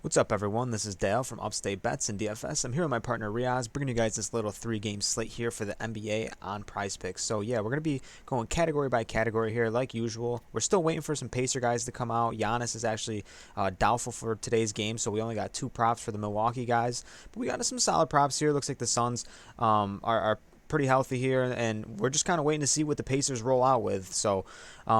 What's up, everyone? This is Dale from Upstate Bets and DFS. I'm here with my partner Reoz, bringing you guys this little three-game slate here for the NBA on prizepicks. So yeah, we're gonna be going category by category here, like usual. We're still waiting for some Pacer guys to come out. Giannis is actually doubtful for today's game, so we only got two props for the Milwaukee guys. But we got some solid props here. Looks like the Suns are pretty healthy here, and we're just kind of waiting to see what the Pacers roll out with. So,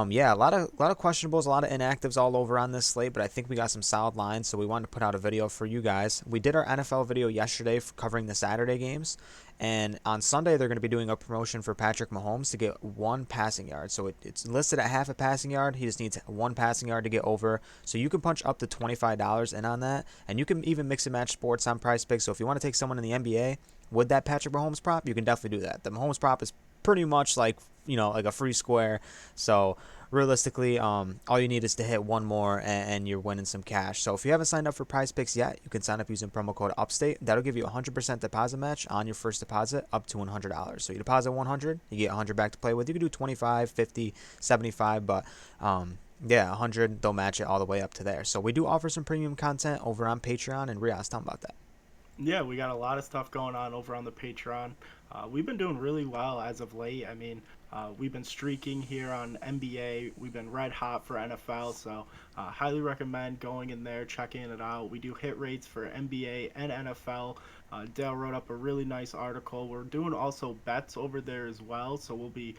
yeah, a lot of questionables, a lot of inactives all over on this slate, but I think we got some solid lines. So we wanted to put out a video for you guys. We did our NFL video yesterday for covering the Saturday games, and on Sunday they're going to be doing a promotion for Patrick Mahomes to get one passing yard. So it's listed at half a passing yard. He just needs one passing yard to get over. So you can punch up to $25 in on that, and you can even mix and match sports on Prize Picks. So if you want to take someone in the NBA with that Patrick Mahomes prop, you can definitely do that. The Mahomes prop is pretty much like like a free square. So realistically, all you need is to hit one more, and you're winning some cash. So if you haven't signed up for Prize Picks yet, you can sign up using promo code Upstate. That'll give you a 100% deposit match on your first deposit up to $100. So you deposit 100, you get 100 back to play with. You can do 25, 50, 75, but yeah, 100, they'll match it all the way up to there. So we do offer some premium content over on Patreon, and Riaz, tell them about that. Yeah, we got a lot of stuff going on over on the Patreon. We've been doing really well as of late. We've been streaking here on NBA. We've been red hot for NFL, so highly recommend going in there, checking it out. We do hit rates for NBA and NFL. Dale wrote up a really nice article. We're doing also bets over there as well, so we'll be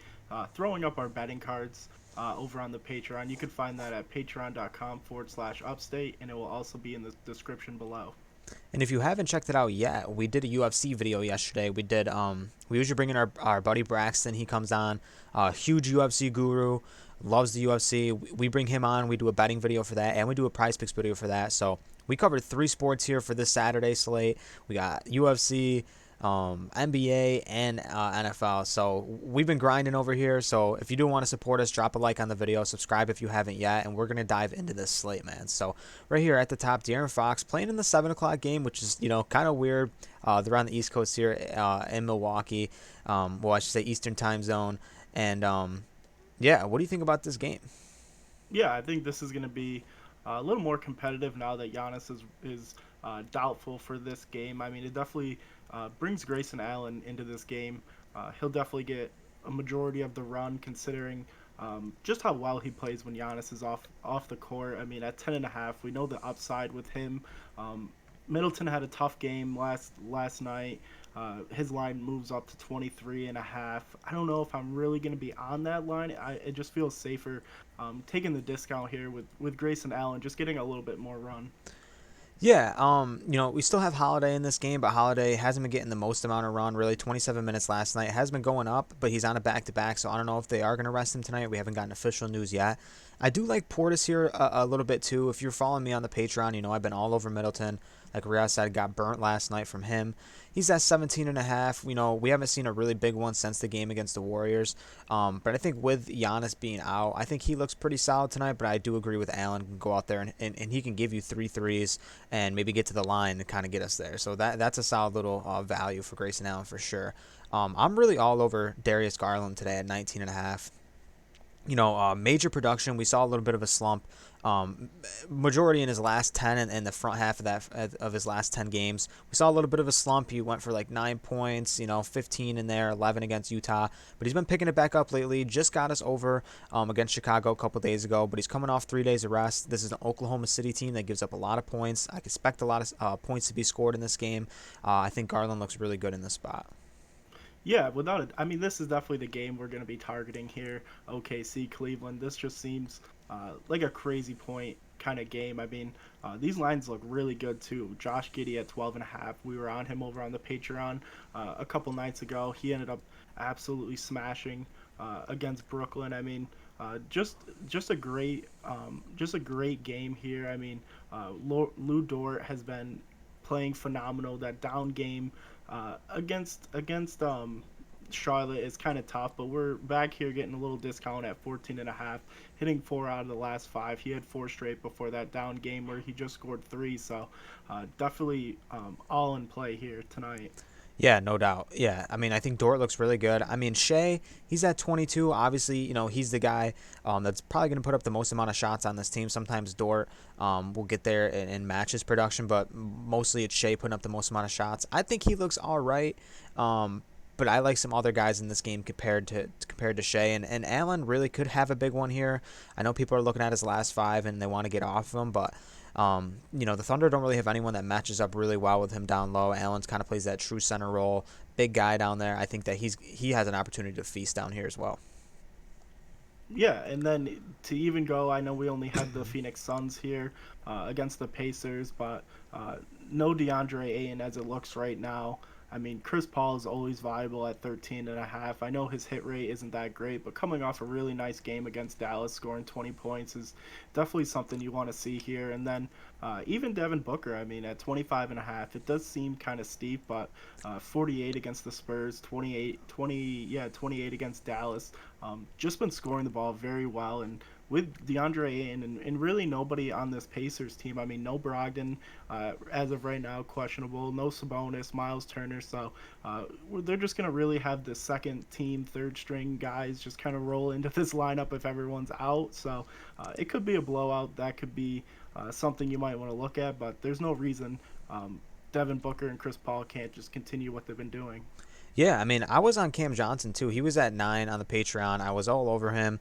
throwing up our betting cards over on the Patreon. You can find that at patreon.com/upstate, and it will also be in the description below. And if you haven't checked it out yet, we did a UFC video yesterday. We usually bring in our buddy Braxton. He comes on, huge UFC guru, loves the UFC. We bring him on. We do a betting video for that, and we do a prize picks video for that. So we covered three sports here for this Saturday slate. We got UFC, NBA, and NFL. So we've been grinding over here. So if you do want to support us, drop a like on the video, subscribe if you haven't yet, and we're gonna dive into this slate, man. So right here at the top, De'Aaron Fox playing in the 7 o'clock game, which is kind of weird. They're on the East Coast here in Milwaukee. Well, I should say Eastern Time Zone. And yeah, what do you think about this game? Yeah, I think this is going to be a little more competitive now that Giannis is doubtful for this game. I mean, it definitely brings Grayson Allen into this game. He'll definitely get a majority of the run, considering just how well he plays when Giannis is off the court. I mean, at 10.5, we know the upside with him. Um, Middleton had a tough game last night. His line moves up to 23.5. I don't know if I'm really going to be on that line. It just feels safer taking the discount here with Grayson Allen, just getting a little bit more run. Yeah, we still have Holiday in this game, but Holiday hasn't been getting the most amount of run, really. 27 minutes last night. Has been going up, but he's on a back-to-back, so I don't know if they are going to rest him tonight. We haven't gotten official news yet. I do like Portis here a little bit, too. If you're following me on the Patreon, I've been all over Middleton. Like Riaz said, got burnt last night from him. He's at 17.5. We haven't seen a really big one since the game against the Warriors. But I think with Giannis being out, I think he looks pretty solid tonight. But I do agree with Allen can go out there and he can give you three threes and maybe get to the line and kind of get us there. So that's a solid little value for Grayson Allen for sure. I'm really all over Darius Garland today at 19.5. Major production. We saw a little bit of a slump. Majority in his last 10 and the front half of his last 10 games. We saw a little bit of a slump. He went for like 9 points, 15 in there, 11 against Utah. But he's been picking it back up lately. Just got us over against Chicago a couple days ago. But he's coming off 3 days of rest. This is an Oklahoma City team that gives up a lot of points. I expect a lot of points to be scored in this game. I think Garland looks really good in this spot. Yeah, without it, I mean, this is definitely the game we're going to be targeting here. OKC, Cleveland. This just seems like a crazy point kind of game. I mean, these lines look really good too. Josh Giddey at 12.5. We were on him over on the Patreon a couple nights ago. He ended up absolutely smashing against Brooklyn. I mean, just a great game here. I mean, Lou Dort has been playing phenomenal. That down game against Charlotte is kind of tough, but we're back here getting a little discount at 14.5, hitting 4 out of the last 5. He had 4 straight before that down game where he just scored 3. So definitely all in play here tonight. Yeah, no doubt. Yeah, I mean, I think Dort looks really good. I mean, Shea, he's at 22. Obviously, he's the guy that's probably going to put up the most amount of shots on this team. Sometimes Dort will get there and match his production, but mostly it's Shea putting up the most amount of shots. I think he looks all right. But I like some other guys in this game compared to Shea, and Allen really could have a big one here. I know people are looking at his last five and they want to get off of him, but the Thunder don't really have anyone that matches up really well with him down low. Allen's kind of plays that true center role, big guy down there. I think that he has an opportunity to feast down here as well. Yeah, and then to even go, I know we only have the Phoenix Suns here against the Pacers, but no DeAndre Ayton as it looks right now. I mean, Chris Paul is always viable at 13 and a half. I know his hit rate isn't that great, but coming off a really nice game against Dallas, scoring 20 points is definitely something you want to see here. And then even Devin Booker, I mean, at 25 and a half, it does seem kind of steep, but 48 against the Spurs, 28 against Dallas. Just been scoring the ball very well, and with DeAndre Ayton and really nobody on this Pacers team. I mean, no Brogdon as of right now, questionable. No Sabonis, Miles Turner. So they're just going to really have the second team, third string guys just kind of roll into this lineup if everyone's out. So it could be a blowout. That could be something you might want to look at, but there's no reason Devin Booker and Chris Paul can't just continue what they've been doing. Yeah, I mean, I was on Cam Johnson too. He was at 9 on the Patreon. I was all over him.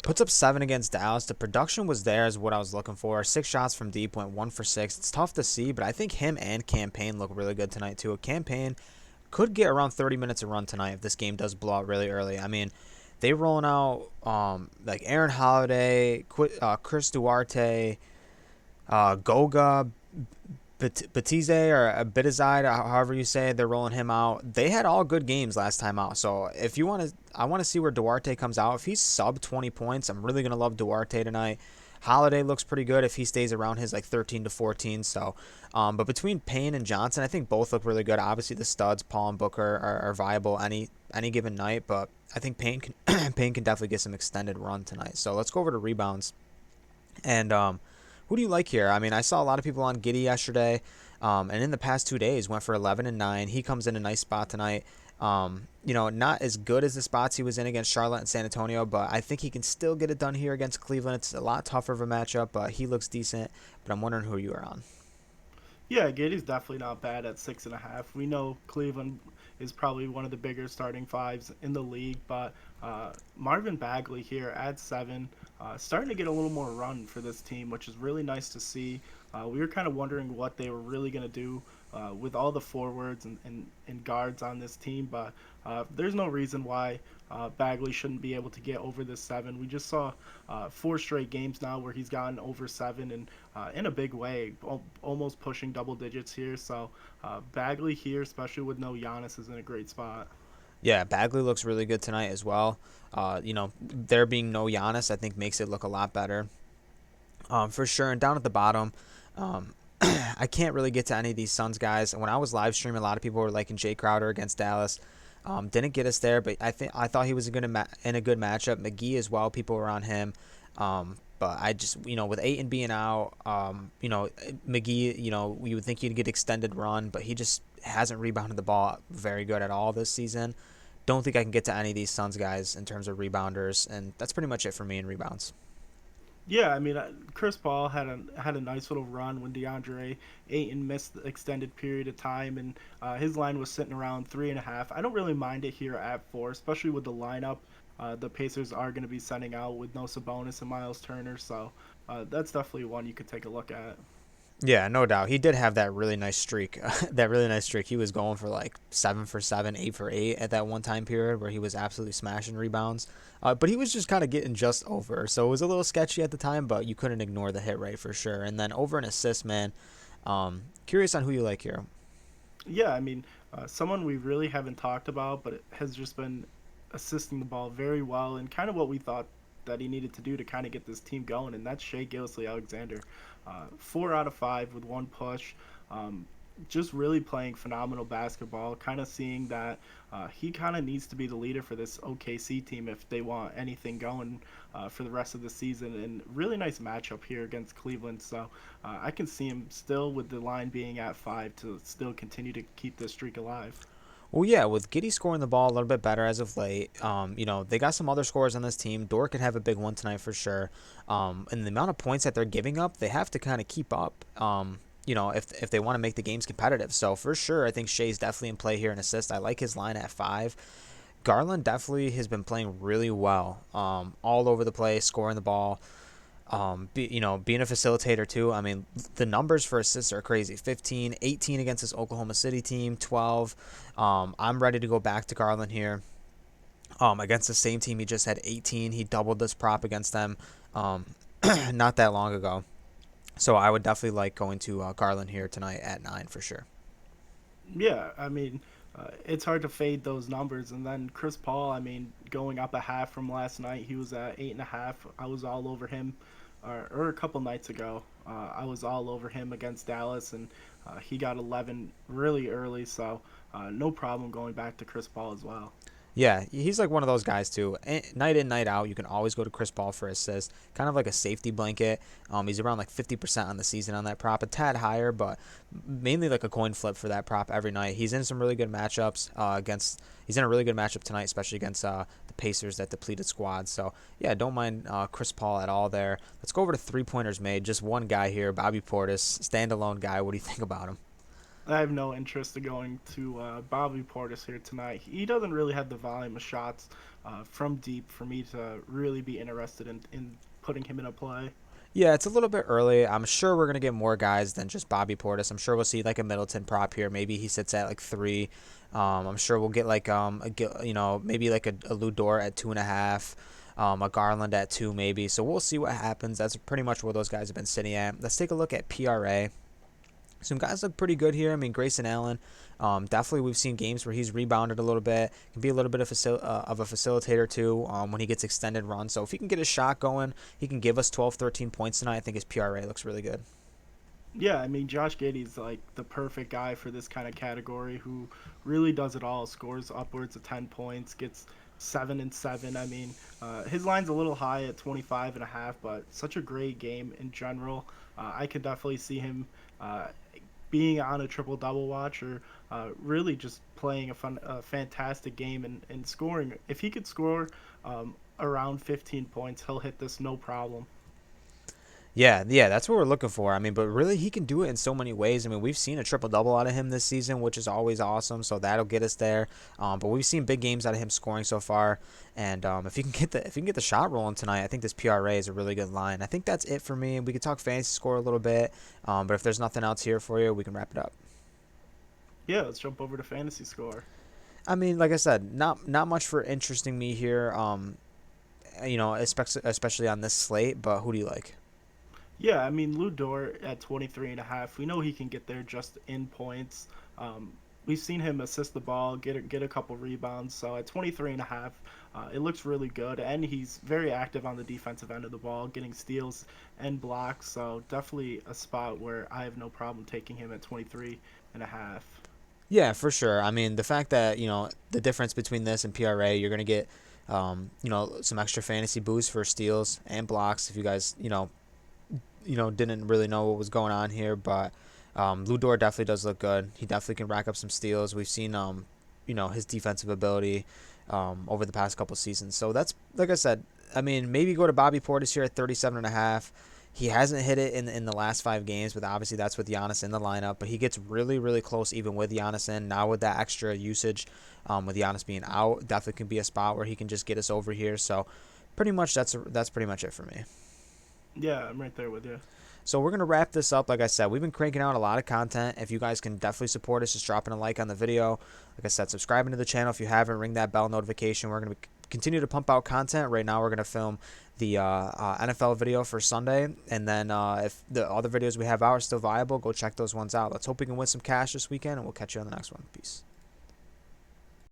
Puts up 7 against Dallas. The production was there, is what I was looking for. 6 shots from deep, went 1 for 6. It's tough to see, but I think him and Campaign look really good tonight too. A Campaign could get around 30 minutes of run tonight if this game does blow out really early. I mean, they rolling out like Aaron Holiday, Chris Duarte, Goga, Batize or Bitizide, however you say it, they're rolling him out. They had all good games last time out. So if you want to, I want to see where Duarte comes out. If he's sub 20 points, I'm really gonna love Duarte tonight. Holiday looks pretty good if he stays around his like 13 to 14. So, but between Payne and Johnson, I think both look really good. Obviously, the studs, Paul and Booker, are viable any given night. But I think Payne can Payne can definitely get some extended run tonight. So let's go over to rebounds. And who do you like here? I mean, I saw a lot of people on Giddy yesterday, and in the past 2 days went for 11 and 9. He comes in a nice spot tonight. Not as good as the spots he was in against Charlotte and San Antonio, but I think he can still get it done here against Cleveland. It's a lot tougher of a matchup, but he looks decent. But I'm wondering who you are on. Yeah, Gady's definitely not bad at 6.5. We know Cleveland is probably one of the bigger starting fives in the league, but Marvin Bagley here at 7, starting to get a little more run for this team, which is really nice to see. We were kind of wondering what they were really going to do with all the forwards and guards on this team, but there's no reason why Bagley shouldn't be able to get over this 7. We just saw 4 straight games now where he's gotten over 7 and in a big way, almost pushing double digits here. So Bagley here, especially with no Giannis, is in a great spot. Yeah, Bagley looks really good tonight as well. There being no Giannis, I think makes it look a lot better. For sure. And down at the bottom, I can't really get to any of these Suns guys. When I was live streaming, a lot of people were liking Jay Crowder against Dallas. Didn't get us there, but I thought he was in a good matchup. McGee as well. People were on him. But I just with Ayton being out, McGee, you would think he'd get extended run, but he just hasn't rebounded the ball very good at all this season. Don't think I can get to any of these Suns guys in terms of rebounders, and that's pretty much it for me in rebounds. Yeah, I mean, Chris Paul had a nice little run when DeAndre Ayton missed the extended period of time, and his line was sitting around 3.5. I don't really mind it here at 4, especially with the lineup. The Pacers are going to be sending out with no Sabonis and Miles Turner, so that's definitely one you could take a look at. Yeah, no doubt. He did have that really nice streak. That really nice streak. He was going for like 7 for 7, 8 for 8 at that one time period where he was absolutely smashing rebounds. But he was just kind of getting just over. So it was a little sketchy at the time, but you couldn't ignore the hit rate for sure. And then over an assist, man. Curious on who you like here. Yeah, I mean, someone we really haven't talked about, but it has just been assisting the ball very well and kind of what we thought that he needed to do to kind of get this team going, and that's Shea Gilgeous-Alexander. 4 out of 5 with 1 push. Just really playing phenomenal basketball, kind of seeing that he kind of needs to be the leader for this OKC team if they want anything going for the rest of the season. And really nice matchup here against Cleveland. So I can see him still with the line being at 5 to still continue to keep this streak alive. Well, yeah, with Giddy scoring the ball a little bit better as of late, they got some other scorers on this team. Dort could have a big one tonight for sure. And the amount of points that they're giving up, they have to kind of keep up. If they want to make the games competitive. So for sure, I think Shea's definitely in play here in assist. I like his line at 5. Garland definitely has been playing really well, all over the place, scoring the ball. Being a facilitator too. I mean, the numbers for assists are crazy. 15, 18 against this Oklahoma City team, 12. I'm ready to go back to Garland here. Against the same team, he just had 18. He doubled this prop against them um, not that long ago. So I would definitely like going to Garland here tonight at 9 for sure. Yeah, I mean, it's hard to fade those numbers. And then Chris Paul, I mean, going up a half from last night, he was at 8.5. I was all over him, or a couple nights ago. I was all over him against Dallas, and he got 11 really early. So no problem going back to Chris Paul as well. Yeah, he's like one of those guys too. Night in, night out, you can always go to Chris Paul for assists. Kind of like a safety blanket. He's around like 50% on the season on that prop, a tad higher, but mainly like a coin flip for that prop every night. He's in some really good matchups against. He's in a really good matchup tonight, especially against the Pacers, that depleted squad. So yeah, don't mind Chris Paul at all there. Let's go over to 3-pointers made. Just one guy here, Bobby Portis, standalone guy. What do you think about him? I have no interest in going to Bobby Portis here tonight. He doesn't really have the volume of shots from deep for me to really be interested in putting him in a play. Yeah, it's a little bit early. I'm sure we're gonna get more guys than just Bobby Portis. I'm sure we'll see like a Middleton prop here. Maybe he sits at like 3. I'm sure we'll get like maybe like a Lou Dort at 2.5. A Garland at 2 maybe. So we'll see what happens. That's pretty much where those guys have been sitting at. Let's take a look at PRA. Some guys look pretty good here. I mean, Grayson Allen, definitely we've seen games where he's rebounded a little bit. Can be a little bit of a facilitator too when he gets extended runs. So if he can get his shot going, he can give us 12, 13 points tonight. I think his PRA looks really good. Yeah, I mean Josh Giddey's like the perfect guy for this kind of category who really does it all. Scores upwards of 10 points, gets 7 and 7. I mean, his line's a little high at 25.5, but such a great game in general. I could definitely see him being on a triple double watch or really just playing a fantastic game and scoring. If he could score around 15 points, he'll hit this no problem. Yeah, that's what we're looking for. I mean, but really, he can do it in so many ways. I mean, we've seen a triple double out of him this season, which is always awesome. So that'll get us there. But we've seen big games out of him scoring so far. And if he can get the shot rolling tonight, I think this PRA is a really good line. I think that's it for me. We could talk fantasy score a little bit. But if there's nothing else here for you, we can wrap it up. Yeah, let's jump over to fantasy score. I mean, like I said, not much for interesting me here. Especially on this slate. But who do you like? Yeah, I mean Lou Dort at 23.5. We know he can get there just in points. We've seen him assist the ball, get a couple rebounds. So at 23.5, it looks really good, and he's very active on the defensive end of the ball, getting steals and blocks. So definitely a spot where I have no problem taking him at 23.5. Yeah, for sure. I mean, the fact that the difference between this and PRA, you're gonna get some extra fantasy boost for steals and blocks if you guys didn't really know what was going on here, but Ludor definitely does look good. He definitely can rack up some steals. We've seen his defensive ability over the past couple seasons. So that's, like I said, I mean, maybe go to Bobby Portis here at 37.5. He hasn't hit it in the last 5 games, but obviously that's with Giannis in the lineup. But he gets really, really close even with Giannis in. Now with that extra usage, with Giannis being out, definitely can be a spot where he can just get us over here. So pretty much that's pretty much it for me. Yeah, I'm right there with you. So we're going to wrap this up. Like I said, we've been cranking out a lot of content. If you guys can definitely support us, just dropping a like on the video. Like I said, subscribing to the channel if you haven't, ring that bell notification. We're going to continue to pump out content. Right now we're going to film the NFL video for Sunday. And then if the other videos we have out are still viable, go check those ones out. Let's hope we can win some cash this weekend, and we'll catch you on the next one. Peace.